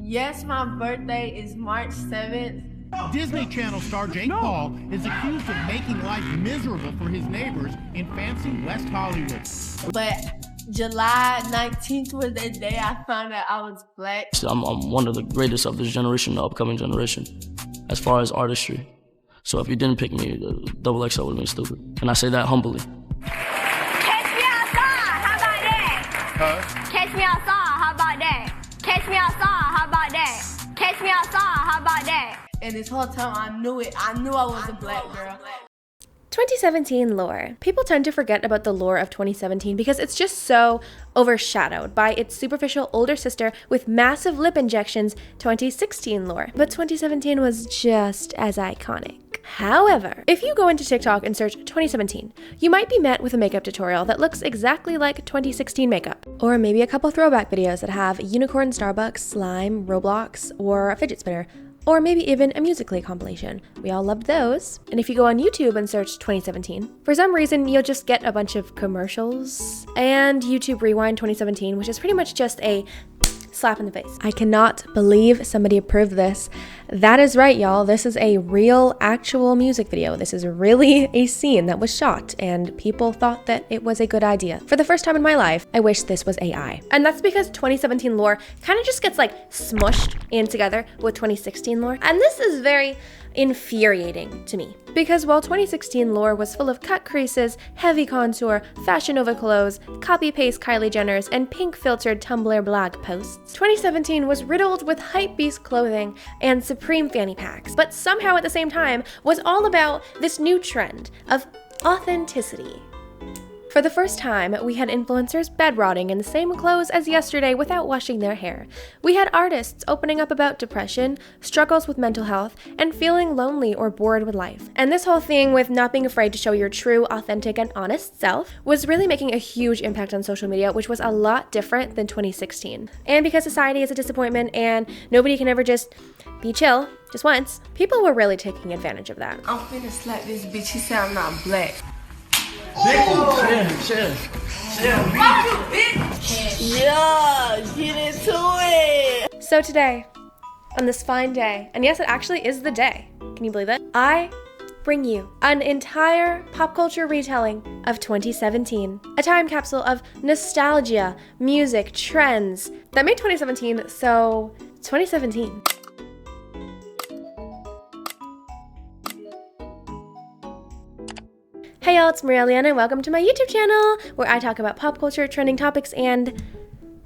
Yes, my birthday is March 7th. Disney Channel star Jake Paul is accused of making life miserable for his neighbors in fancy West Hollywood. But July 19th was the day I found out I was black. I'm one of the greatest of this generation, the upcoming generation, as far as artistry. So if you didn't pick me, XXL would have been stupid. And I say that humbly. Catch me outside, how about that? Huh? Catch me outside, how about that? Catch me outside, how about that? Catch me outside, how about that? And this whole time I knew it. I knew I was a black girl. 2017 lore. People tend to forget about the lore of 2017 because it's just so overshadowed by its superficial older sister with massive lip injections, 2016 lore. But 2017 was just as iconic. However, if you go into TikTok and search 2017, you might be met with a makeup tutorial that looks exactly like 2016 makeup. Or maybe a couple throwback videos that have unicorn, Starbucks, slime, Roblox, or a fidget spinner. Or maybe even a Musical.ly compilation. We all loved those. And if you go on YouTube and search 2017, for some reason you'll just get a bunch of commercials and YouTube Rewind 2017, which is pretty much just a slap in the face. I cannot believe somebody approved this. That is right, y'all. This is a real, actual music video. This is really a scene that was shot, and people thought that it was a good idea. For the first time in my life, I wish this was AI. And that's because 2017 lore kind of just gets like smushed in together with 2016 lore. And this is very infuriating to me. Because while 2016 lore was full of cut creases, heavy contour, Fashion Nova clothes, copy-paste Kylie Jenners, and pink-filtered Tumblr blog posts, 2017 was riddled with hypebeast clothing and Supreme fanny packs, but somehow at the same time was all about this new trend of authenticity. For the first time, we had influencers bed-rotting in the same clothes as yesterday without washing their hair. We had artists opening up about depression, struggles with mental health, and feeling lonely or bored with life. And this whole thing with not being afraid to show your true, authentic, and honest self was really making a huge impact on social media, which was a lot different than 2016. And because society is a disappointment and nobody can ever just be chill, just once, people were really taking advantage of that. I'm finna slap this bitch. He said I'm not black. Chill. Yeah, get into it. So today, on this fine day, and yes, it actually is the day, can you believe it? I bring you an entire pop culture retelling of 2017. A time capsule of nostalgia, music, trends that made 2017 so 2017. Hey y'all, it's Maria Leanna and welcome to my YouTube channel where I talk about pop culture, trending topics, and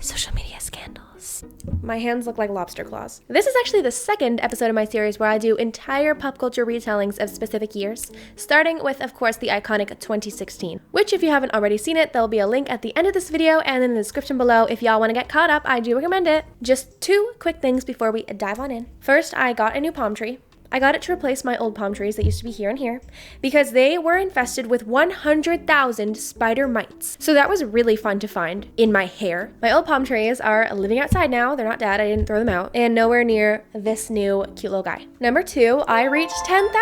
social media scandals. My hands look like lobster claws. This is actually the second episode of my series where I do entire pop culture retellings of specific years, starting with, of course, the iconic 2016, which if you haven't already seen it, there'll be a link at the end of this video and in the description below. If y'all want to get caught up, I do recommend it. Just two quick things before we dive on in. First, I got a new palm tree. I got it to replace my old palm trees that used to be here and here because they were infested with 100,000 spider mites. So that was really fun to find in my hair. My old palm trees are living outside now. They're not dead. I didn't throw them out. And nowhere near this new cute little guy. Number two, I reached 10,000.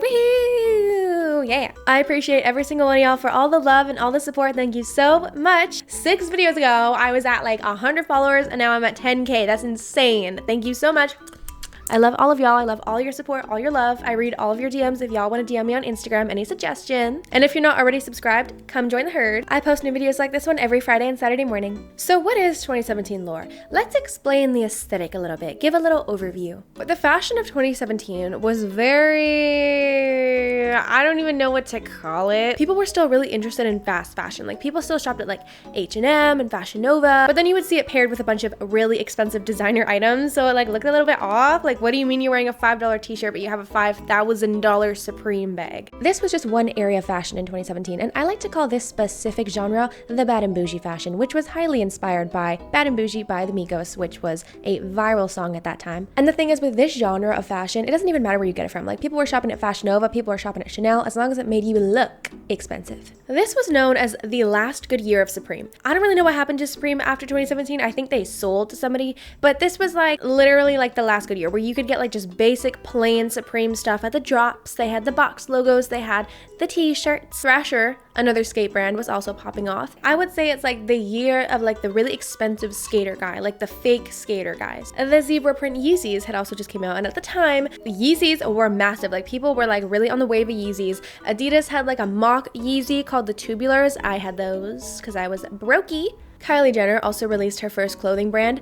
Woohoo! Yeah. I appreciate every single one of y'all for all the love and all the support. Thank you so much. 6 videos ago, I was at like 100 followers and now I'm at 10K. That's insane. Thank you so much. I love all of y'all. I love all your support, all your love. I read all of your DMs if y'all want to DM me on Instagram, any suggestions. And if you're not already subscribed, come join the herd. I post new videos like this one every Friday and Saturday morning. So what is 2017 lore? Let's explain the aesthetic a little bit, give a little overview. But the fashion of 2017 was very, I don't even know what to call it. People were still really interested in fast fashion. Like people still shopped at like H&M and Fashion Nova, but then you would see it paired with a bunch of really expensive designer items. So it like looked a little bit off. Like, what do you mean you're wearing a $5 t-shirt but you have a $5,000 Supreme bag? This was just one area of fashion in 2017, and I like to call this specific genre the bad and bougie fashion, which was highly inspired by Bad and Bougie by the Migos, which was a viral song at that time. And the thing is, with this genre of fashion, it doesn't even matter where you get it from. Like people were shopping at Fashion Nova, people were shopping at Chanel, as long as it made you look expensive. This was known as the last good year of Supreme. I don't really know what happened to Supreme after 2017. I think they sold to somebody, but this was like literally like the last good year where you could get like just basic plain Supreme stuff at the drops. They had the box logos, they had the t-shirts. Thrasher, another skate brand, was also popping off. I would say it's like the year of like the really expensive skater guy, like the fake skater guys. The zebra print Yeezys had also just came out, and at the time, Yeezys were massive. Like people were like really on the wave of Yeezys. Adidas had like a mock Yeezy called the Tubulars. I had those because I was brokey. Kylie Jenner also released her first clothing brand.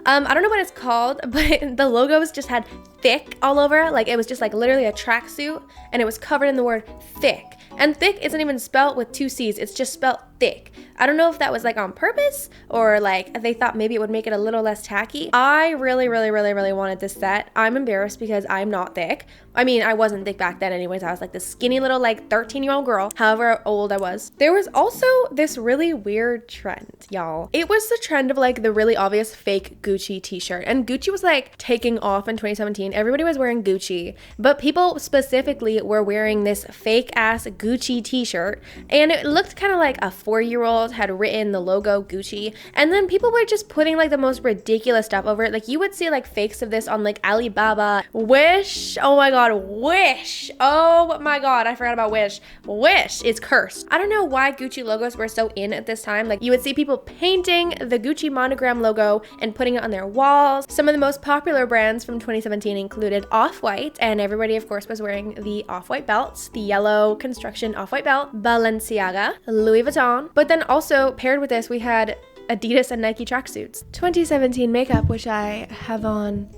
I don't know what it's called, but the logos just had thick all over. Like it was just like literally a tracksuit, and it was covered in the word thick. And thick isn't even spelled with 2 C's, it's just spelled thick. I don't know if that was like on purpose or like they thought maybe it would make it a little less tacky. I really wanted this set. I'm embarrassed because I'm not thick. I mean, I wasn't thick back then anyways. I was like this skinny little like 13-year-old girl, however old I was. There was also this really weird trend, y'all. It was the trend of like the really obvious fake Gucci t-shirt. And Gucci was like taking off in 2017. Everybody was wearing Gucci, but people specifically were wearing this fake ass Gucci t-shirt. And it looked kind of like a 4-year-old had written the logo Gucci, and then people were just putting like the most ridiculous stuff over it. Like you would see like fakes of this on like Alibaba, Wish, oh my god, Wish, oh my god, I forgot about Wish. Wish is cursed. I don't know why Gucci logos were so in at this time. Like you would see people painting the Gucci monogram logo and putting it on their walls. Some of the most popular brands from 2017 included Off-White, and everybody of course was wearing the Off-White belts, the yellow construction Off-White belt, Balenciaga, Louis Vuitton. But then also paired with this, we had Adidas and Nike tracksuits. 2017 makeup, which I have on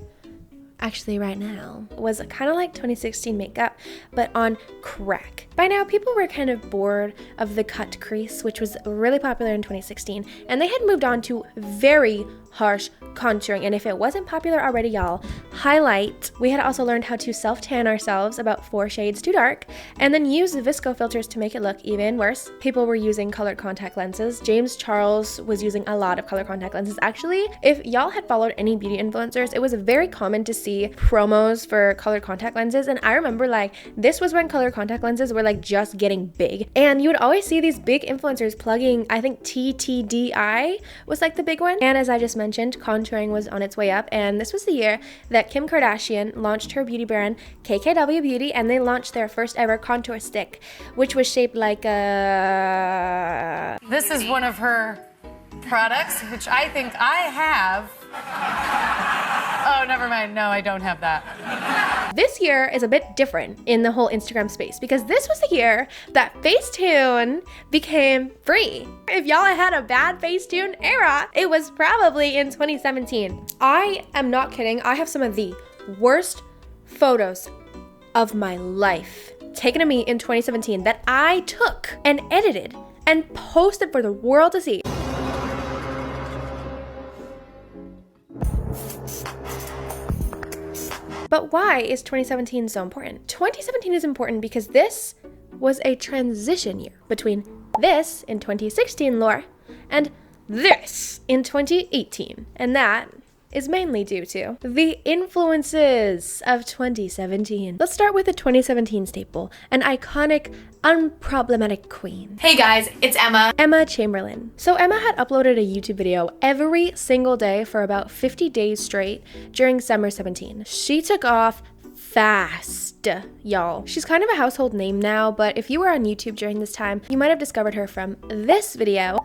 actually right now, was kind of like 2016 makeup, but on crack. By now, people were kind of bored of the cut crease, which was really popular in 2016, and they had moved on to very harsh contouring. And if it wasn't popular already, y'all, highlight. We had also learned how to self-tan ourselves about 4 shades too dark, and then use the visco filters to make it look even worse. People were using colored contact lenses. James Charles was using a lot of colored contact lenses. Actually, if y'all had followed any beauty influencers, it was very common to see promos for colored contact lenses. And I remember like this was when colored contact lenses were like just getting big, and you would always see these big influencers plugging, I think TTDI was like the big one. And as I just mentioned, contouring was on its way up, and this was the year that Kim Kardashian launched her beauty brand KKW Beauty, and they launched their first ever contour stick, which was shaped like a... This is one of her products, which I think I have. Oh, never mind. No, I don't have that. This year is a bit different in the whole Instagram space because this was the year that Facetune became free. If y'all had a bad Facetune era, it was probably in 2017. I am not kidding. I have some of the worst photos of my life taken of me in 2017 that I took and edited and posted for the world to see. But why is 2017 so important? 2017 is important because this was a transition year between this in 2016 lore and this in 2018. And that is mainly due to the influences of 2017. Let's start with a 2017 staple, an iconic, unproblematic queen. Hey guys, it's Emma. Emma Chamberlain. So Emma had uploaded a YouTube video every single day for about 50 days straight during summer 17. She took off fast, y'all. She's kind of a household name now, but if you were on YouTube during this time, you might have discovered her from this video,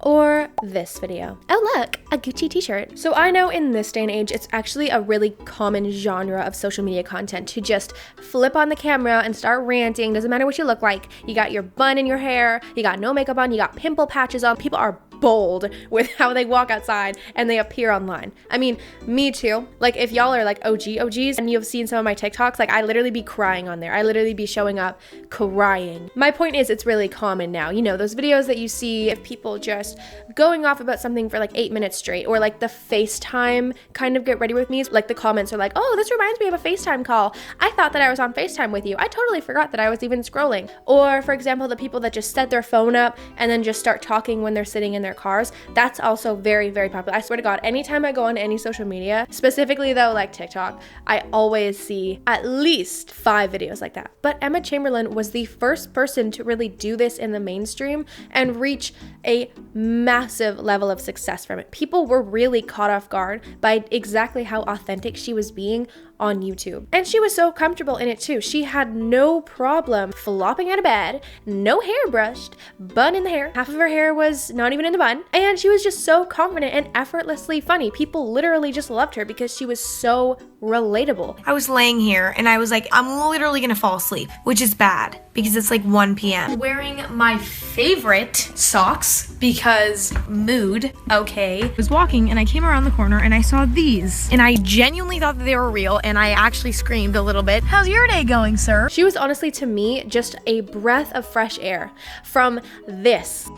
or this video. Oh look, a Gucci t-shirt. So I know in this day and age, it's actually a really common genre of social media content to just flip on the camera and start ranting. Doesn't matter what you look like. You got your bun in your hair, you got no makeup on, you got pimple patches on. People are bold with how they walk outside and they appear online. I mean, me too. Like if y'all are like OGs and you've seen some of my TikToks, like I literally be crying on there. I literally be showing up crying. My point is it's really common now. You know, those videos that you see of people just going off about something for like 8 minutes straight, or like the FaceTime kind of get ready with me. Like the comments are like, oh, this reminds me of a FaceTime call. I thought that I was on FaceTime with you. I totally forgot that I was even scrolling. Or for example, the people that just set their phone up and then just start talking when they're sitting in their cars. That's also very, very popular. I swear to God, anytime I go on any social media, specifically though like TikTok, I always see at least 5 videos like that. But Emma Chamberlain was the first person to really do this in the mainstream and reach a massive level of success from it. People were really caught off guard by exactly how authentic she was being on YouTube. And she was so comfortable in it too. She had no problem flopping out of bed, no hair brushed, bun in the hair. Half of her hair was not even in the bun. And she was just so confident and effortlessly funny. People literally just loved her because she was so relatable. I was laying here and I was like, I'm literally gonna fall asleep, which is bad because it's like 1 p.m. Wearing my favorite socks because mood, okay. I was walking and I came around the corner and I saw these and I genuinely thought that they were real and I actually screamed a little bit. How's your day going, sir? She was honestly, to me, just a breath of fresh air from this.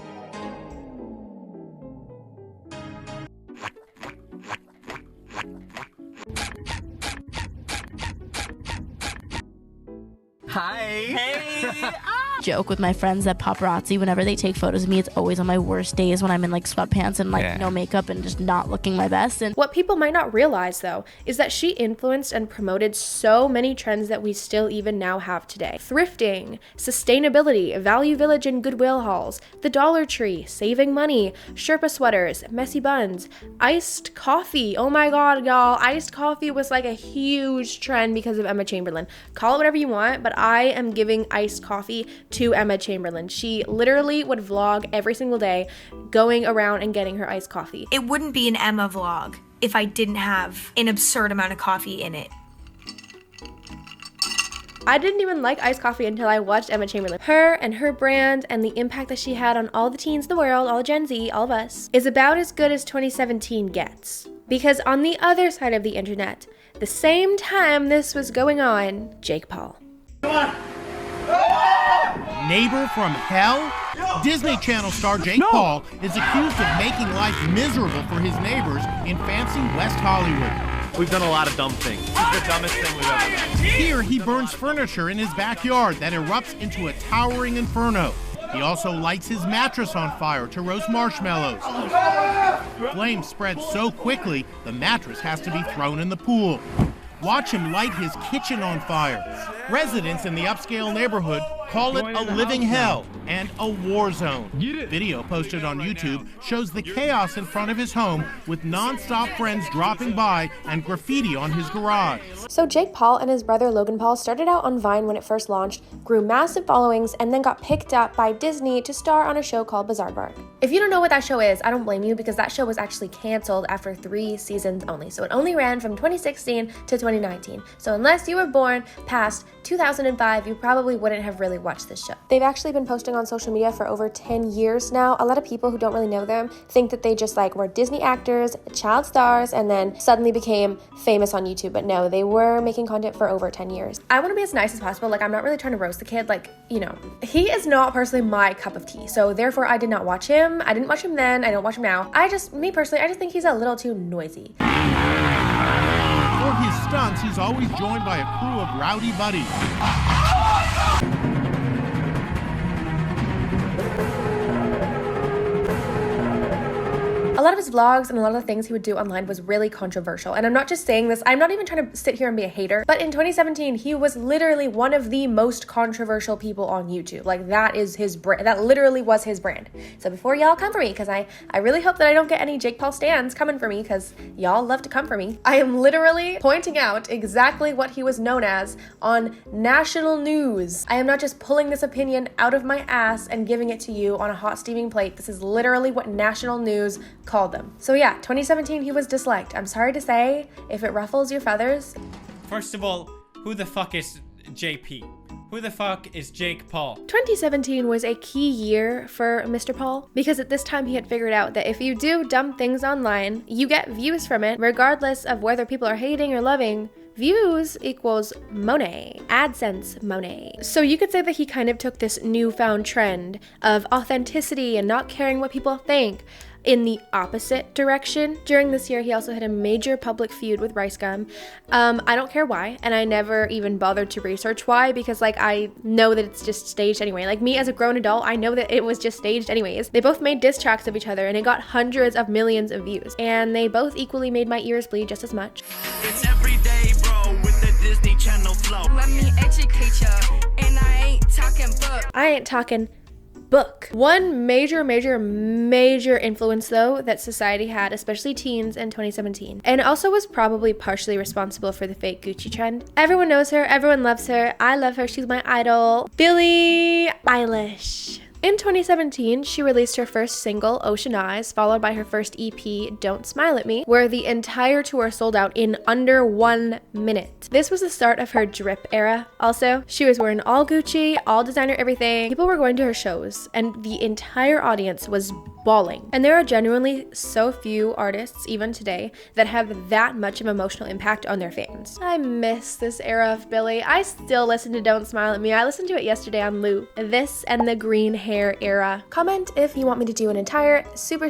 Hi. Hey. Joke with my friends that paparazzi, whenever they take photos of me, it's always on my worst days when I'm in like sweatpants and like no makeup and just not looking my best. And what people might not realize though is that she influenced and promoted so many trends that we still even now have today. Thrifting, sustainability, Value Village and Goodwill hauls, the Dollar Tree, saving money, Sherpa sweaters, messy buns, iced coffee. Oh my God, y'all. Iced coffee was like a huge trend because of Emma Chamberlain. Call it whatever you want, but I am giving iced coffee to Emma Chamberlain. She literally would vlog every single day going around and getting her iced coffee. It wouldn't be an Emma vlog if I didn't have an absurd amount of coffee in it. I didn't even like iced coffee until I watched Emma Chamberlain. Her and her brand and the impact that she had on all the teens in the world, all Gen Z, all of us, is about as good as 2017 gets. Because on the other side of the internet, the same time this was going on, Jake Paul. Come on. Neighbor from hell? Disney Channel star Jake Paul is accused of making life miserable for his neighbors in fancy West Hollywood. We've done a lot of dumb things. This is the dumbest thing we've ever done. Here he burns furniture in his backyard that erupts into a towering inferno. He also lights his mattress on fire to roast marshmallows. Flames spread so quickly, the mattress has to be thrown in the pool. Watch him light his kitchen on fire. Residents in the upscale neighborhood call it a living hell and a war zone. Video posted on YouTube shows the chaos in front of his home with non-stop friends dropping by and graffiti on his garage. So Jake Paul and his brother Logan Paul started out on Vine when it first launched, grew massive followings, and then got picked up by Disney to star on a show called Bizarre Bark. If you don't know what that show is, I don't blame you because that show was actually canceled after 3 seasons only. So it only ran from 2016 to 2019. So unless you were born past 2005, you probably wouldn't have really watched this show. They've actually been posting on social media for over 10 years now. A lot of people who don't really know them think that they just like were Disney actors, child stars, and then suddenly became famous on YouTube. But no, they were making content for over 10 years. I want to be as nice as possible. Like, I'm not really trying to roast the kid. Like, you know, he is not personally my cup of tea. So therefore, I did not watch him. I didn't watch him then. I don't watch him now. Me personally, I just think he's a little too noisy. For his stunts, he's always joined by a crew of rowdy buddies. A lot of his vlogs and a lot of the things he would do online was really controversial. And I'm not just saying this, I'm not even trying to sit here and be a hater, but in 2017, he was literally one of the most controversial people on YouTube. Like, that is his brand. That literally was his brand. So before y'all come for me, because I really hope that I don't get any Jake Paul stans coming for me, because y'all love to come for me. I am literally pointing out exactly what he was known as on national news. I am not just pulling this opinion out of my ass and giving it to you on a hot steaming plate. This is literally what national news called them. So yeah, 2017 he was disliked. I'm sorry to say if it ruffles your feathers. First of all, who the fuck is JP? Who the fuck is Jake Paul? 2017 was a key year for Mr. Paul because at this time he had figured out that if you do dumb things online, you get views from it regardless of whether people are hating or loving. Views equals money, AdSense money. So you could say that he kind of took this newfound trend of authenticity and not caring what people think in the opposite direction. During this year, he also had a major public feud with Rice Gum. I don't care why, and I never even bothered to research why, because like I know that it's just staged anyway. Like me as a grown adult, I know that it was just staged anyways. They both made diss tracks of each other and it got hundreds of millions of views. And they both equally made my ears bleed just as much. It's every day, bro, with the Disney Channel flow. Let me educate ya, and I ain't talking book. I ain't talking book. One major influence though that society had, especially teens in 2017, and also was probably partially responsible for the fake Gucci trend. Everyone knows her, everyone loves her, I love her, she's my idol. Billie Eilish. In 2017, she released her first single, Ocean Eyes, followed by her first EP, Don't Smile at Me, where the entire tour sold out in under 1 minute. This was the start of her drip era. Also, she was wearing all Gucci, all designer everything. People were going to her shows, and the entire audience was bawling. And there are genuinely so few artists, even today, that have that much of emotional impact on their fans. I miss this era of Billie. I still listen to Don't Smile at Me. I listened to it yesterday on loop. This and the green hair era. Comment if you want me to do an entire super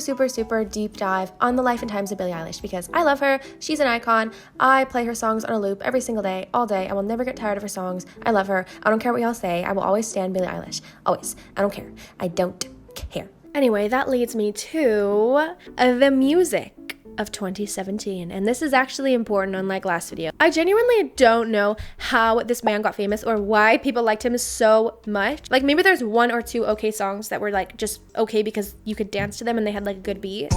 deep dive on the life and times of Billie Eilish, because I love her. She's an icon. I play her songs on a loop every single day, all day. I will never get tired of her songs. I love her. I don't care what y'all say. I will always stand Billie Eilish. Always. I don't care. I don't care. Anyway, that leads me to the music of 2017, and this is actually important, unlike last video. I genuinely don't know how this man got famous or why people liked him so much. Like maybe there's one or two okay songs that were like just okay because you could dance to them and they had like a good beat.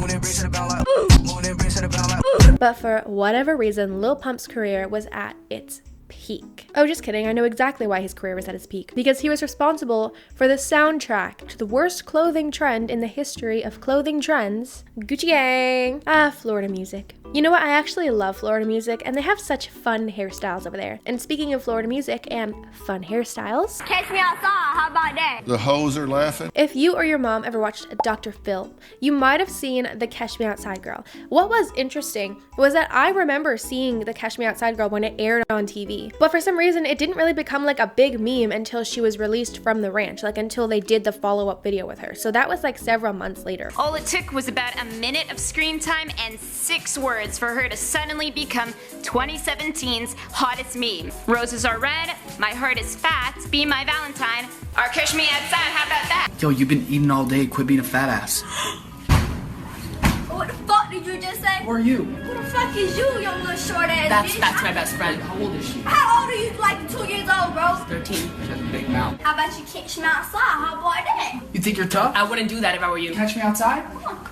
But for whatever reason, Lil Pump's career was at its peak. Oh, just kidding. I know exactly why his career was at its peak. Because he was responsible for the soundtrack to the worst clothing trend in the history of clothing trends, Gucci Gang. Florida music. You know what? I actually love Florida music, and they have such fun hairstyles over there. And speaking of Florida music and fun hairstyles, Catch me outside, how about that? The hoes are laughing. If you or your mom ever watched Dr. Phil, you might have seen the Catch Me Outside girl. What was interesting was that I remember seeing the Catch Me Outside girl when it aired on TV. But for some reason, it didn't really become like a big meme until she was released from the ranch, like until they did the follow-up video with her. So that was like several months later. All it took was about a minute of screen time and 6 words for her to suddenly become 2017's hottest meme. Roses are red, my heart is fat, be my Valentine, or catch me outside, how about that? Yo, you've been eating all day, quit being a fat ass. What the fuck did you just say? Who are you? Who the fuck is you, young little short ass bitch? That's my best friend. How old is she? How old are you? Like 2 years old, bro. 13. She has a big mouth. How about you catch me outside? How about that? You think you're tough? I wouldn't do that if I were you. Catch me outside? Come on.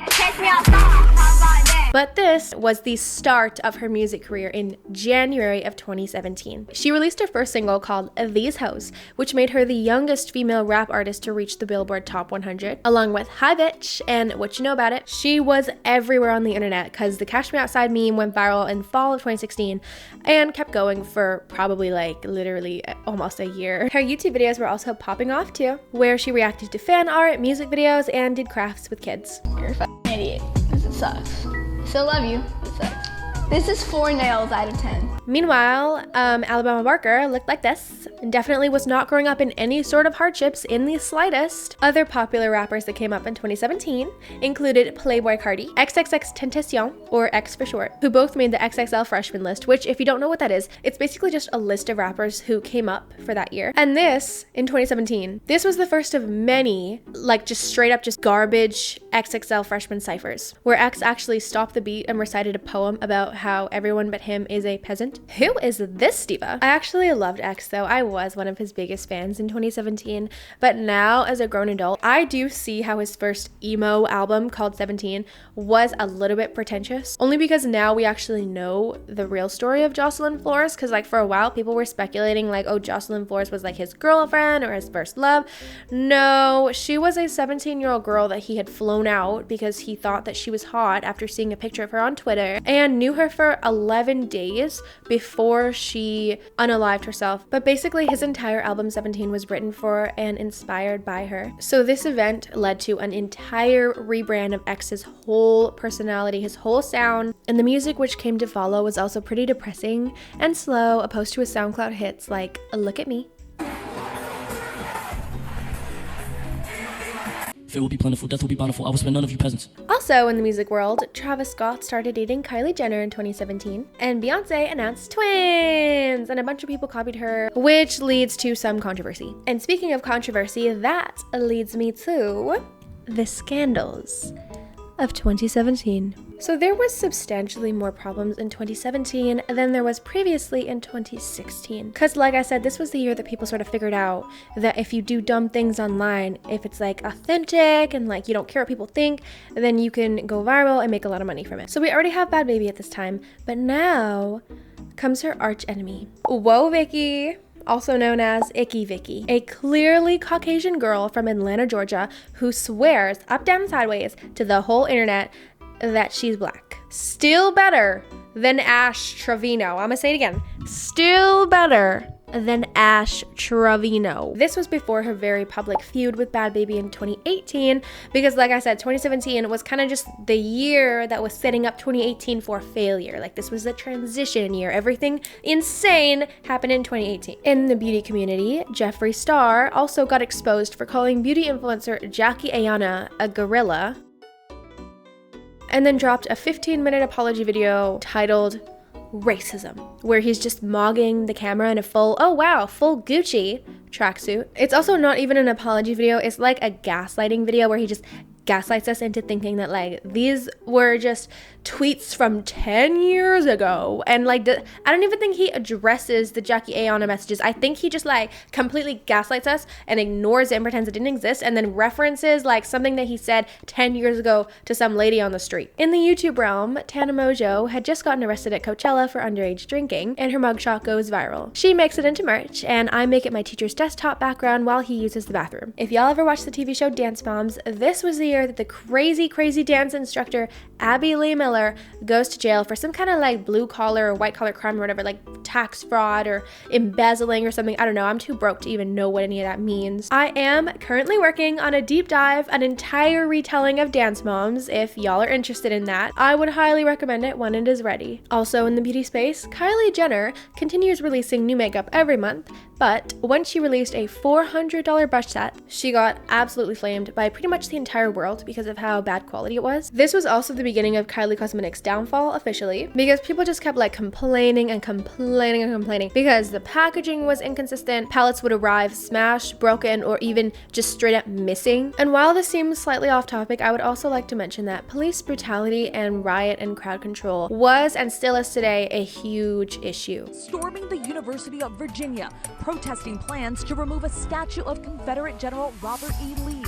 Catch me outside. How about that? But this was the start of her music career in January of 2017. She released her first single called These Hoes, which made her the youngest female rap artist to reach the Billboard Top 100, along with Hi Bitch and What You Know About It. She was everywhere on the internet because the Catch Me Outside meme went viral in fall of 2016 and kept going for probably like literally almost a year. Her YouTube videos were also popping off too, where she reacted to fan art, music videos, and did crafts with kids. You're a fucking idiot. This sucks. Still love you. It sucks. This is 4 nails out of 10. Meanwhile, Alabama Barker looked like this and definitely was not growing up in any sort of hardships in the slightest. Other popular rappers that came up in 2017 included Playboi Carti, xxxtentacion, or X for short, who both made the XXL freshman list, which if you don't know what that is, it's basically just a list of rappers who came up for that year. And this, in 2017, this was the first of many, like just straight up just garbage XXL freshman ciphers, where X actually stopped the beat and recited a poem about how everyone but him is a peasant. Who is this diva? I actually loved X though. I was one of his biggest fans in 2017, but now as a grown adult, I do see how his first emo album called 17 was a little bit pretentious, only because now we actually know the real story of Jocelyn Flores, because like for a while people were speculating like, oh, Jocelyn Flores was like his girlfriend or his first love. No, she was a 17-year-old girl that he had flown out because he thought that she was hot after seeing a picture of her on Twitter, and knew her for 11 days before she unalived herself. But basically his entire album 17 was written for and inspired by her. So this event led to an entire rebrand of X's whole personality, his whole sound, and the music which came to follow was also pretty depressing and slow, opposed to his SoundCloud hits like Look at Me. Fear will be plentiful, death will be bountiful. I will spare none of you peasants. Also in the music world, Travis Scott started dating Kylie Jenner in 2017, and Beyonce announced twins, and a bunch of people copied her, which leads to some controversy. And speaking of controversy, that leads me to the scandals of 2017. So there was substantially more problems in 2017 than there was previously in 2016. Because like I said, this was the year that people sort of figured out that if you do dumb things online, if it's like authentic and like you don't care what people think, then you can go viral and make a lot of money from it. So we already have bhadbhabie at this time, but now comes her arch enemy, woah Vicky, also known as Icky Vicky, a clearly Caucasian girl from Atlanta, Georgia, who swears up, down, sideways to the whole internet that she's black. Still better than Ash Trevino. I'm gonna say it again. Still better than Ash Trevino. This was before her very public feud with bhadbhabie in 2018, because like I said, 2017 was kind of just the year that was setting up 2018 for failure. Like this was the transition year. Everything insane happened in 2018. In the beauty community, Jeffree Star also got exposed for calling beauty influencer Jackie Aina a gorilla, and then dropped a 15-minute apology video titled Racism, where he's just mogging the camera in a full, oh wow, full Gucci tracksuit. It's also not even an apology video, it's like a gaslighting video where he just gaslights us into thinking that like these were just tweets from 10 years ago, and like I don't even think he addresses the Jackie Aina messages. I think he just like completely gaslights us and ignores it and pretends it didn't exist, and then references like something that he said 10 years ago to some lady on the street. In the YouTube realm, Tana Mojo had just gotten arrested at Coachella for underage drinking, and her mugshot goes viral. She makes it into merch, and I make it my teacher's desktop background while he uses the bathroom. If y'all ever watched the TV show Dance Moms, this was the year that the crazy dance instructor Abby Lee Miller goes to jail for some kind of like blue collar or white collar crime or whatever, like tax fraud or embezzling or something. I don't know, I'm too broke to even know what any of that means. I am currently working on a deep dive, an entire retelling of Dance Moms. If y'all are interested in that, I would highly recommend it when it is ready. Also in the beauty space, Kylie Jenner continues releasing new makeup every month, but when she released a $400 brush set, she got absolutely flamed by pretty much the entire world because of how bad quality it was. This was also the beginning of Kylie Cosmetics' downfall officially, because people just kept like complaining because the packaging was inconsistent, palettes would arrive smashed, broken, or even just straight up missing. And while this seems slightly off topic, I would also like to mention that police brutality and riot and crowd control was and still is today a huge issue. Storming the University of Virginia, protesting plans to remove a statue of Confederate General Robert E. Lee.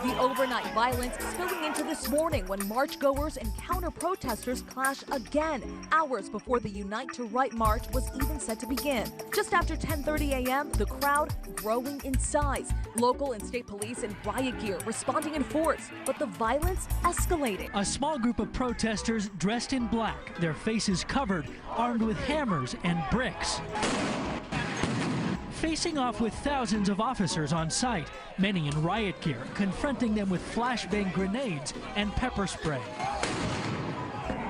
The overnight violence spilling into this morning when marchgoers and counter-protesters clash again, hours before the Unite to Right march was even set to begin. Just after 10:30 a.m., the crowd growing in size. Local and state police in riot gear responding in force, but the violence escalating. A small group of protesters dressed in black, their faces covered, armed with hammers and bricks, facing off with thousands of officers on site, many in riot gear, confronting them with flashbang grenades and pepper spray.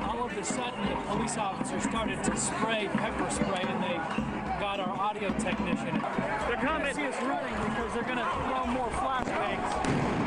All of a sudden, the police officers started to spray pepper spray, and they got our audio technician. They're coming. See us running because they're gonna throw more flashbangs.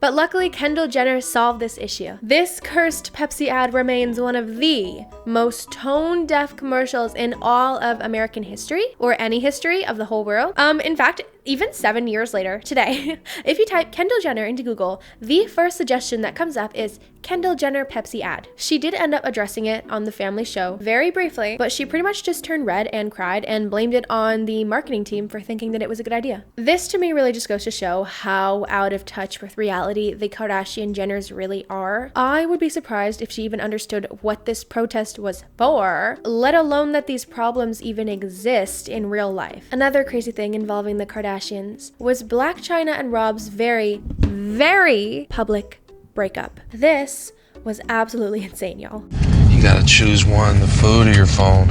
But luckily, Kendall Jenner solved this issue. This cursed Pepsi ad remains one of the most tone-deaf commercials in all of American history, or any history of the whole world. In fact, even 7 years later, today, if you type Kendall Jenner into Google, the first suggestion that comes up is Kendall Jenner Pepsi ad. She did end up addressing it on the family show very briefly, but she pretty much just turned red and cried and blamed it on the marketing team for thinking that it was a good idea. This to me really just goes to show how out of touch with reality the Kardashian-Jenners really are. I would be surprised if she even understood what this protest was for, let alone that these problems even exist in real life. Another crazy thing involving the Kardashians was Blac Chyna and Rob's very public breakup. This was absolutely insane, y'all. You gotta choose one, the food or your phone.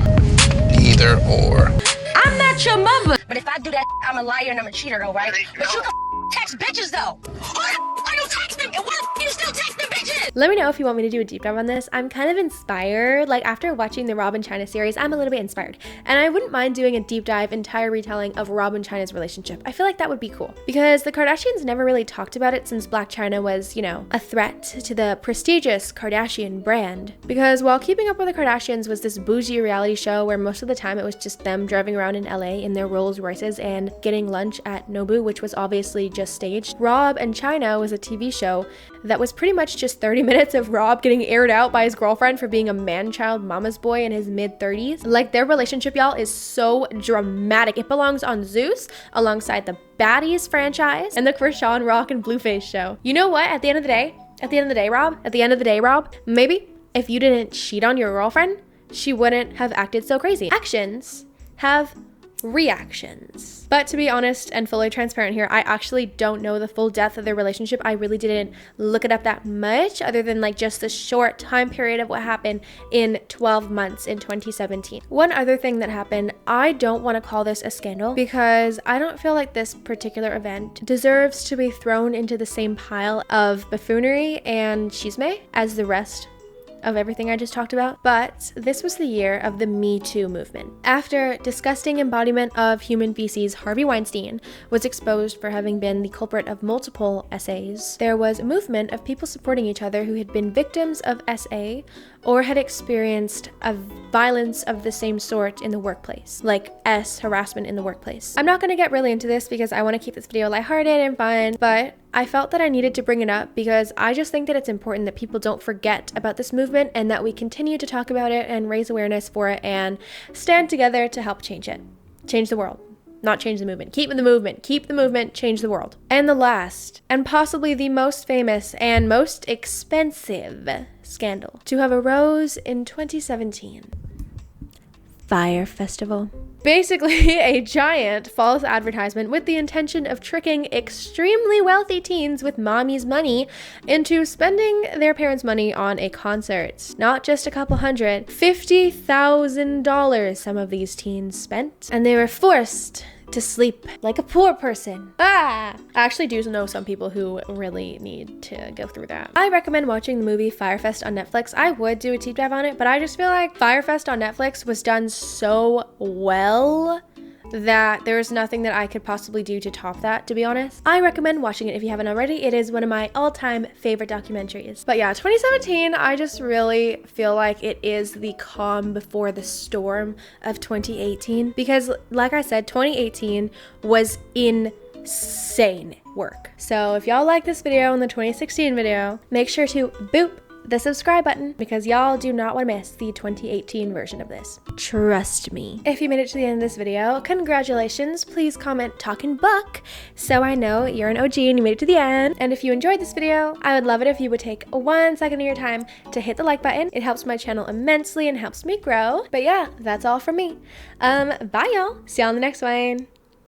Either or. I'm not your mother. But if I do that, I'm a liar and I'm a cheater, though, right? But you can text bitches, though. Why you texting them? And why you still texting bitches? Let me know if you want me to do a deep dive on this. I'm kind of inspired. Like after watching the Rob and China series, I'm a little bit inspired. And I wouldn't mind doing a deep dive, entire retelling of Rob and China's relationship. I feel like that would be cool. Because the Kardashians never really talked about it since Blac Chyna was, you know, a threat to the prestigious Kardashian brand. Because while Keeping Up with the Kardashians was this bougie reality show where most of the time it was just them driving around in LA in their Rolls Royces and getting lunch at Nobu, which was obviously just staged, Rob and China was a TV show that was pretty much just 30 minutes of Rob getting aired out by his girlfriend for being a man-child mama's boy in his mid-30s. Like, their relationship, y'all, is so dramatic. It belongs on Zeus alongside the Baddies franchise and the Krishan Rock and Blueface show. You know what? At the end of the day, Rob, maybe if you didn't cheat on your girlfriend, she wouldn't have acted so crazy. Actions have reactions. But to be honest and fully transparent here, I actually don't know the full depth of their relationship. I really didn't look it up that much other than like just the short time period of what happened in 12 months in 2017. One other thing that happened, I don't want to call this a scandal because I don't feel like this particular event deserves to be thrown into the same pile of buffoonery and chisme as the rest of everything I just talked about, but this was the year of the Me Too movement. After disgusting embodiment of human feces, Harvey Weinstein was exposed for having been the culprit of multiple SAs, there was a movement of people supporting each other who had been victims of SA or had experienced a violence of the same sort in the workplace, like S harassment in the workplace. I'm not gonna get really into this because I wanna keep this video lighthearted and fun, but I felt that I needed to bring it up because I just think that it's important that people don't forget about this movement and that we continue to talk about it and raise awareness for it and stand together to help change it. Change the world. Not change the movement. Keep the movement, change the world. And the last, and possibly the most famous and most expensive scandal to have arose in 2017. Fyre Festival. Basically a giant false advertisement with the intention of tricking extremely wealthy teens with mommy's money into spending their parents' money on a concert. Not just a couple hundred, $50,000 some of these teens spent, and they were forced to sleep like a poor person. I actually do know some people who really need to go through that. I recommend watching the movie Fyre Fest on Netflix. I would do a deep dive on it, but I just feel like Fyre Fest on Netflix was done so well that there's nothing that I could possibly do to top that, to be honest. I recommend watching it if you haven't already. It is one of my all-time favorite documentaries. But yeah, 2017, I just really feel like it is the calm before the storm of 2018 because, like I said, 2018 was insane work. So if y'all like this video and the 2016 video, make sure to boop the subscribe button because y'all do not want to miss the 2018 version of this. Trust me. If you made it to the end of this video, congratulations. Please comment talking buck so I know you're an OG and you made it to the end. And if you enjoyed this video, I would love it if you would take 1 second of your time to hit the like button. It helps my channel immensely and helps me grow. But yeah, that's all from me. Bye y'all. See y'all in the next one.